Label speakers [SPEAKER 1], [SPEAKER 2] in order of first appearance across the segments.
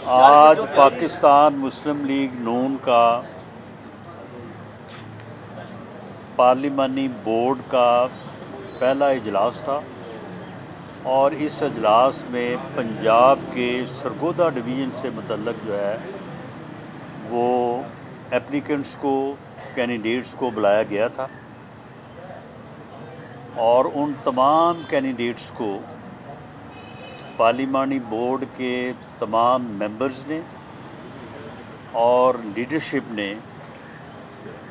[SPEAKER 1] آج پاکستان مسلم لیگ نون کا پارلیمانی بورڈ کا پہلا اجلاس تھا اور اس اجلاس میں پنجاب کے سرگودا ڈویژن سے متعلق جو ہے وہ اپلیکنٹس کو کینڈیڈیٹس کو بلایا گیا تھا اور ان تمام کینڈیڈیٹس کو پارلیمانی بورڈ کے تمام ممبرز نے اور لیڈرشپ نے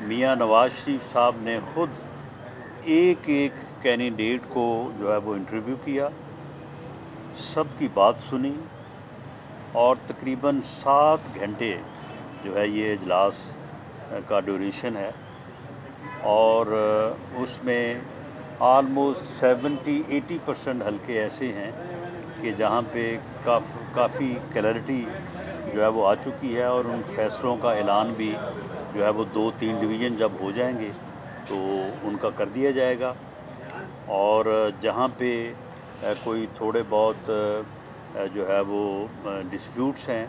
[SPEAKER 1] میاں نواز شریف صاحب نے خود ایک ایک کینڈیڈیٹ کو جو ہے وہ انٹرویو کیا، سب کی بات سنی اور تقریباً 7 گھنٹے جو ہے یہ اجلاس کا ڈیوریشن ہے اور اس میں آلموسٹ 70-80% حلقے ایسے ہیں کہ جہاں پہ کافی کلیئرٹی جو ہے وہ آ چکی ہے اور ان فیصلوں کا اعلان بھی جو ہے وہ 2-3 ڈویژن جب ہو جائیں گے تو ان کا کر دیا جائے گا، اور جہاں پہ کوئی تھوڑے بہت جو ہے وہ ڈسپیوٹس ہیں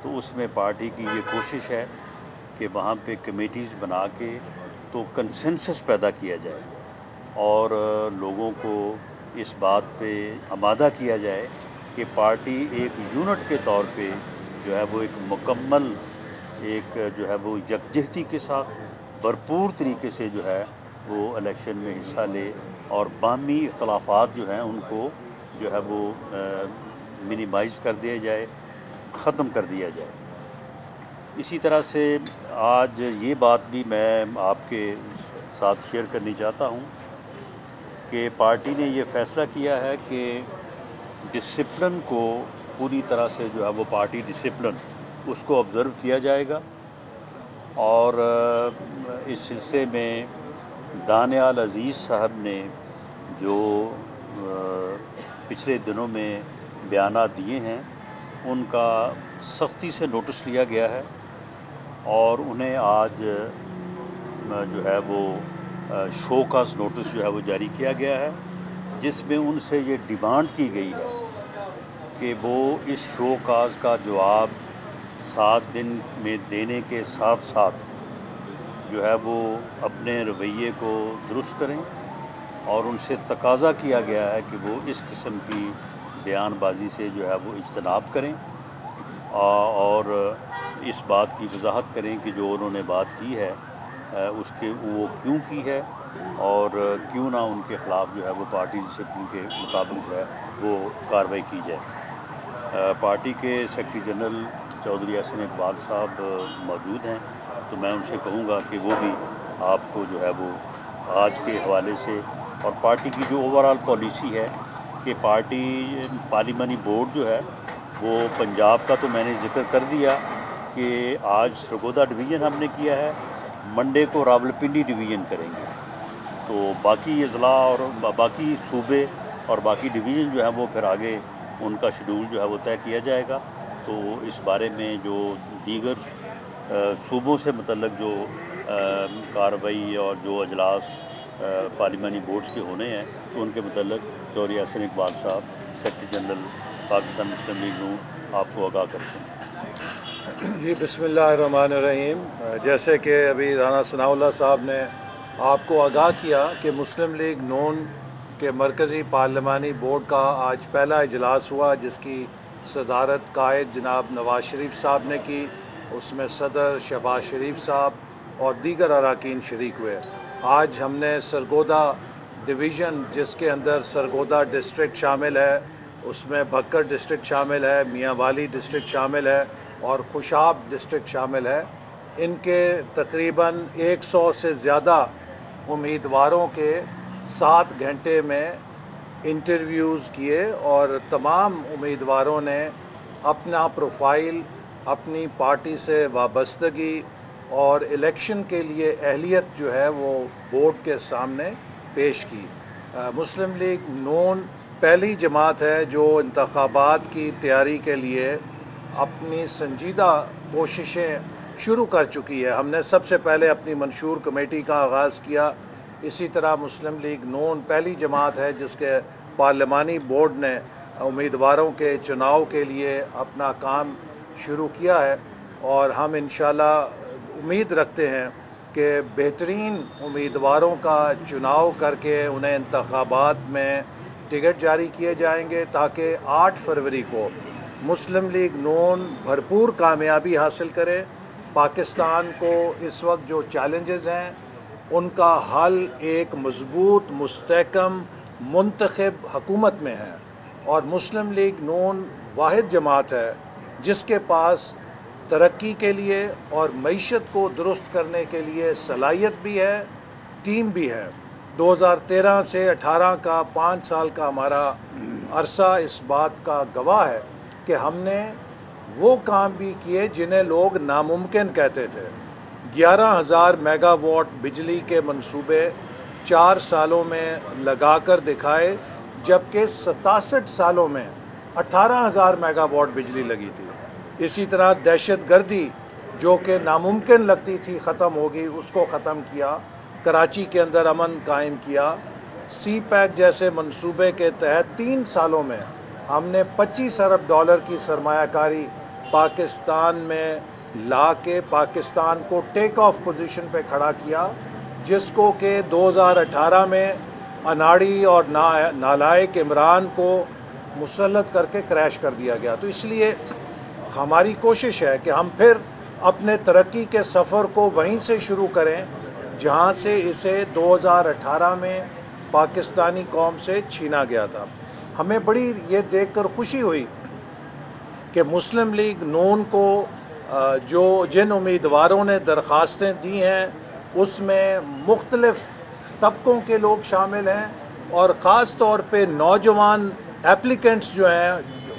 [SPEAKER 1] تو اس میں پارٹی کی یہ کوشش ہے کہ وہاں پہ کمیٹیز بنا کے تو کنسنسس پیدا کیا جائے اور لوگوں کو اس بات پہ آمادہ کیا جائے کہ پارٹی ایک یونٹ کے طور پہ جو ہے وہ ایک مکمل ایک جو ہے وہ یکجہتی کے ساتھ بھرپور طریقے سے جو ہے وہ الیکشن میں حصہ لے اور باہمی اختلافات جو ہیں ان کو جو ہے وہ منیمائز کر دیا جائے، ختم کر دیا جائے۔ اسی طرح سے آج یہ بات بھی میں آپ کے ساتھ شیئر کرنی چاہتا ہوں کہ پارٹی نے یہ فیصلہ کیا ہے کہ ڈسپلن کو پوری طرح سے جو ہے وہ پارٹی ڈسپلن اس کو آبزرو کیا جائے گا، اور اس سلسلے میں دانیال عزیز صاحب نے جو پچھلے دنوں میں بیانات دیے ہیں ان کا سختی سے نوٹس لیا گیا ہے اور انہیں آج جو ہے وہ شو کاز نوٹس جو ہے وہ جاری کیا گیا ہے، جس میں ان سے یہ ڈیمانڈ کی گئی ہے کہ وہ اس شو کاز کا جواب 7 دن میں دینے کے ساتھ ساتھ جو ہے وہ اپنے رویے کو درست کریں، اور ان سے تقاضا کیا گیا ہے کہ وہ اس قسم کی بیان بازی سے جو ہے وہ اجتناب کریں اور اس بات کی وضاحت کریں کہ جو انہوں نے بات کی ہے اس کے وہ کیوں کی ہے اور کیوں نہ ان کے خلاف جو ہے وہ پارٹی ڈسپلن کے مطابق جو ہے وہ کارروائی کی جائے۔ پارٹی کے سیکرٹری جنرل چودھری احسن اقبال صاحب موجود ہیں، تو میں ان سے کہوں گا کہ وہ بھی آپ کو جو ہے وہ آج کے حوالے سے اور پارٹی کی جو اوور آل پالیسی ہے کہ پارلیمانی بورڈ جو ہے وہ پنجاب کا تو میں نے ذکر کر دیا کہ آج سرگودا ڈویژن ہم نے کیا ہے، منڈے کو راولپنڈی ڈویژن کریں گے، تو باقی اضلاع اور باقی صوبے اور باقی ڈویژن جو ہے وہ پھر آگے ان کا شیڈول جو ہے وہ طے کیا جائے گا۔ تو اس بارے میں جو دیگر صوبوں سے متعلق جو کارروائی اور جو اجلاس پارلیمانی بورڈز کے ہونے ہیں تو ان کے متعلق چودھری احسن اقبال صاحب سیکرٹری جنرل پاکستان مسلم لیگ نون آپ کو آگاہ کرتے ہیں۔
[SPEAKER 2] جی بسم اللہ الرحمن الرحیم۔ جیسے کہ ابھی رانا ثناء اللہ صاحب نے آپ کو آگاہ کیا کہ مسلم لیگ نون کے مرکزی پارلیمانی بورڈ کا آج پہلا اجلاس ہوا، جس کی صدارت قائد جناب نواز شریف صاحب نے کی۔ اس میں صدر شہباز شریف صاحب اور دیگر اراکین شریک ہوئے۔ آج ہم نے سرگودا ڈویژن، جس کے اندر سرگودا ڈسٹرکٹ شامل ہے، اس میں بھکر ڈسٹرکٹ شامل ہے، میاں والی ڈسٹرکٹ شامل ہے اور خوشاب ڈسٹرکٹ شامل ہے، ان کے تقریباً 100 سے زیادہ امیدواروں کے 7 گھنٹے میں انٹرویوز کیے اور تمام امیدواروں نے اپنا پروفائل، اپنی پارٹی سے وابستگی اور الیکشن کے لیے اہلیت جو ہے وہ بورڈ کے سامنے پیش کی۔ مسلم لیگ نون پہلی جماعت ہے جو انتخابات کی تیاری کے لیے اپنی سنجیدہ کوششیں شروع کر چکی ہے۔ ہم نے سب سے پہلے اپنی منشور کمیٹی کا آغاز کیا۔ اسی طرح مسلم لیگ نون پہلی جماعت ہے جس کے پارلیمانی بورڈ نے امیدواروں کے چناؤ کے لیے اپنا کام شروع کیا ہے، اور ہم انشاءاللہ امید رکھتے ہیں کہ بہترین امیدواروں کا چناؤ کر کے انہیں انتخابات میں ٹکٹ جاری کیے جائیں گے، تاکہ 8 فروری کو مسلم لیگ نون بھرپور کامیابی حاصل کرے۔ پاکستان کو اس وقت جو چیلنجز ہیں ان کا حل ایک مضبوط مستحکم منتخب حکومت میں ہے، اور مسلم لیگ نون واحد جماعت ہے جس کے پاس ترقی کے لیے اور معیشت کو درست کرنے کے لیے صلاحیت بھی ہے، ٹیم بھی ہے۔ 2013 سے 18 کا 5 سال کا ہمارا عرصہ اس بات کا گواہ ہے کہ ہم نے وہ کام بھی کیے جنہیں لوگ ناممکن کہتے تھے۔ 11,000 میگا واٹ بجلی کے منصوبے 4 سالوں میں لگا کر دکھائے، جبکہ 67 سالوں میں 18,000 میگا واٹ بجلی لگی تھی۔ اسی طرح دہشت گردی جو کہ ناممکن لگتی تھی ختم ہوگی، اس کو ختم کیا، کراچی کے اندر امن قائم کیا۔ سی پیک جیسے منصوبے کے تحت 3 سالوں میں ہم نے $25 ارب کی سرمایہ کاری پاکستان میں لا کے پاکستان کو ٹیک آف پوزیشن پہ کھڑا کیا، جس کو کہ 2018 میں اناڑی اور نالائق عمران کو مسلط کر کے کریش کر دیا گیا۔ تو اس لیے ہماری کوشش ہے کہ ہم پھر اپنے ترقی کے سفر کو وہیں سے شروع کریں جہاں سے اسے 2018 میں پاکستانی قوم سے چھینا گیا تھا۔ ہمیں بڑی یہ دیکھ کر خوشی ہوئی کہ مسلم لیگ نون کو جن امیدواروں نے درخواستیں دی ہیں اس میں مختلف طبقوں کے لوگ شامل ہیں، اور خاص طور پہ نوجوان ایپلیکنٹس جو ہیں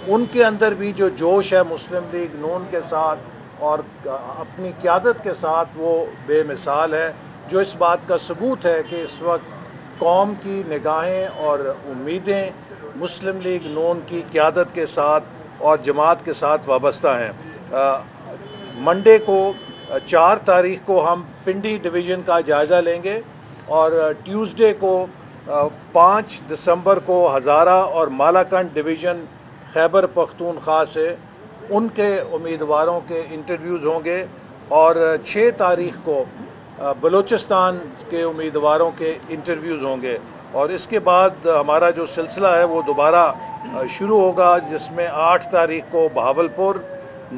[SPEAKER 2] ان کے اندر بھی جو جوش ہے مسلم لیگ نون کے ساتھ اور اپنی قیادت کے ساتھ، وہ بے مثال ہے، جو اس بات کا ثبوت ہے کہ اس وقت قوم کی نگاہیں اور امیدیں مسلم لیگ نون کی قیادت کے ساتھ اور جماعت کے ساتھ وابستہ ہیں۔ منڈے کو 4 تاریخ کو ہم پنڈی ڈویژن کا جائزہ لیں گے، اور ٹیوزڈے کو 5 دسمبر کو ہزارہ اور مالاکنڈ ڈویژن خیبر پختونخوا سے ان کے امیدواروں کے انٹرویوز ہوں گے، اور 6 تاریخ کو بلوچستان کے امیدواروں کے انٹرویوز ہوں گے، اور اس کے بعد ہمارا جو سلسلہ ہے وہ دوبارہ شروع ہوگا، جس میں 8 تاریخ کو بہاولپور،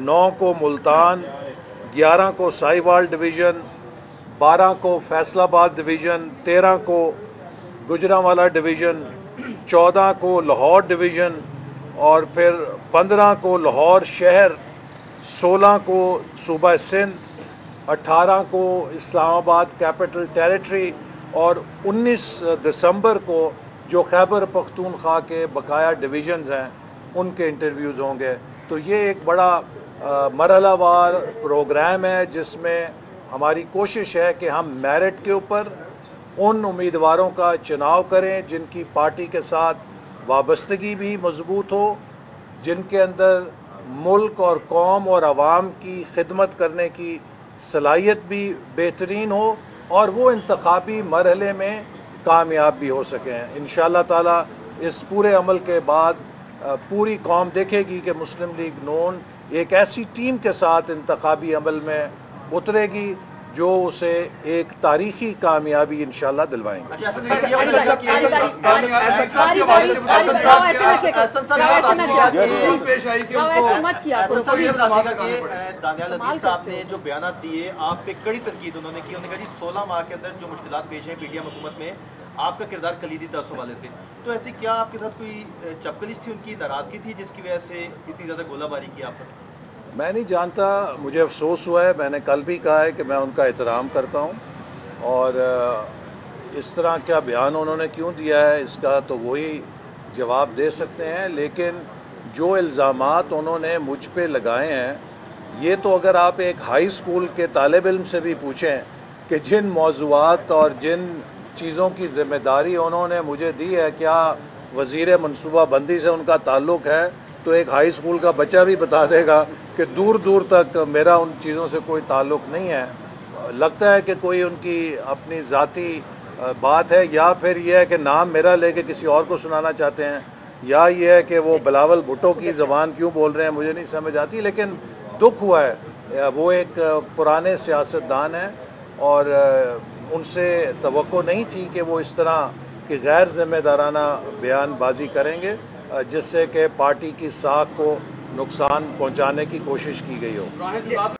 [SPEAKER 2] 9 کو ملتان، 11 کو ساہیوال ڈویژن، 12 کو فیصل آباد ڈویژن، 13 کو گجرانوالہ ڈویژن، 14 کو لاہور ڈویژن، اور پھر 15 کو لاہور شہر، 16 کو صوبہ سندھ، 18 کو اسلام آباد کیپٹل ٹیریٹری، اور 19 دسمبر کو جو خیبر پختونخوا کے بقایا ڈویژنز ہیں ان کے انٹرویوز ہوں گے۔ تو یہ ایک بڑا مرحلہ وار پروگرام ہے جس میں ہماری کوشش ہے کہ ہم میرٹ کے اوپر ان امیدواروں کا چناؤ کریں جن کی پارٹی کے ساتھ وابستگی بھی مضبوط ہو، جن کے اندر ملک اور قوم اور عوام کی خدمت کرنے کی صلاحیت بھی بہترین ہو، اور وہ انتخابی مرحلے میں کامیاب بھی ہو سکیں۔ انشاءاللہ تعالی اس پورے عمل کے بعد پوری قوم دیکھے گی کہ مسلم لیگ نون ایک ایسی ٹیم کے ساتھ انتخابی عمل میں اترے گی جو اسے ایک تاریخی کامیابی انشاءاللہ دلوائیں گے۔
[SPEAKER 3] دانیال عزیز صاحب نے جو بیانات دیے آپ پہ کڑی تنقید انہوں نے کی، انہوں نے کہا جی 16 ماہ کے اندر جو مشکلات پیش ہیں پی ڈی ایم حکومت میں آپ کا کردار کلیدی تھا اس حوالے سے، تو ایسی کیا آپ کے ساتھ کوئی چپکلش تھی، ان کی ناراضگی تھی جس کی وجہ سے اتنی زیادہ گولہ باری کی آپ پر؟
[SPEAKER 2] میں نہیں جانتا، مجھے افسوس ہوا ہے، میں نے کل بھی کہا ہے کہ میں ان کا احترام کرتا ہوں، اور اس طرح کا بیان انہوں نے کیوں دیا ہے اس کا تو وہی جواب دے سکتے ہیں، لیکن جو الزامات انہوں نے مجھ پہ لگائے ہیں، یہ تو اگر آپ ایک ہائی اسکول کے طالب علم سے بھی پوچھیں کہ جن موضوعات اور جن چیزوں کی ذمہ داری انہوں نے مجھے دی ہے کیا وزیر منصوبہ بندی سے ان کا تعلق ہے، تو ایک ہائی اسکول کا بچہ بھی بتا دے گا کہ دور دور تک میرا ان چیزوں سے کوئی تعلق نہیں ہے۔ لگتا ہے کہ کوئی ان کی اپنی ذاتی بات ہے، یا پھر یہ ہے کہ نام میرا لے کے کسی اور کو سنانا چاہتے ہیں، یا یہ ہے کہ وہ بلاول بھٹو کی زبان کیوں بول رہے ہیں مجھے نہیں سمجھ آتی، لیکن دکھ ہوا ہے وہ ایک پرانے سیاستدان ہیں اور ان سے توقع نہیں تھی کہ وہ اس طرح کی غیر ذمہ دارانہ بیان بازی کریں گے جس سے کہ پارٹی کی ساکھ کو نقصان پہنچانے کی کوشش کی گئی ہو.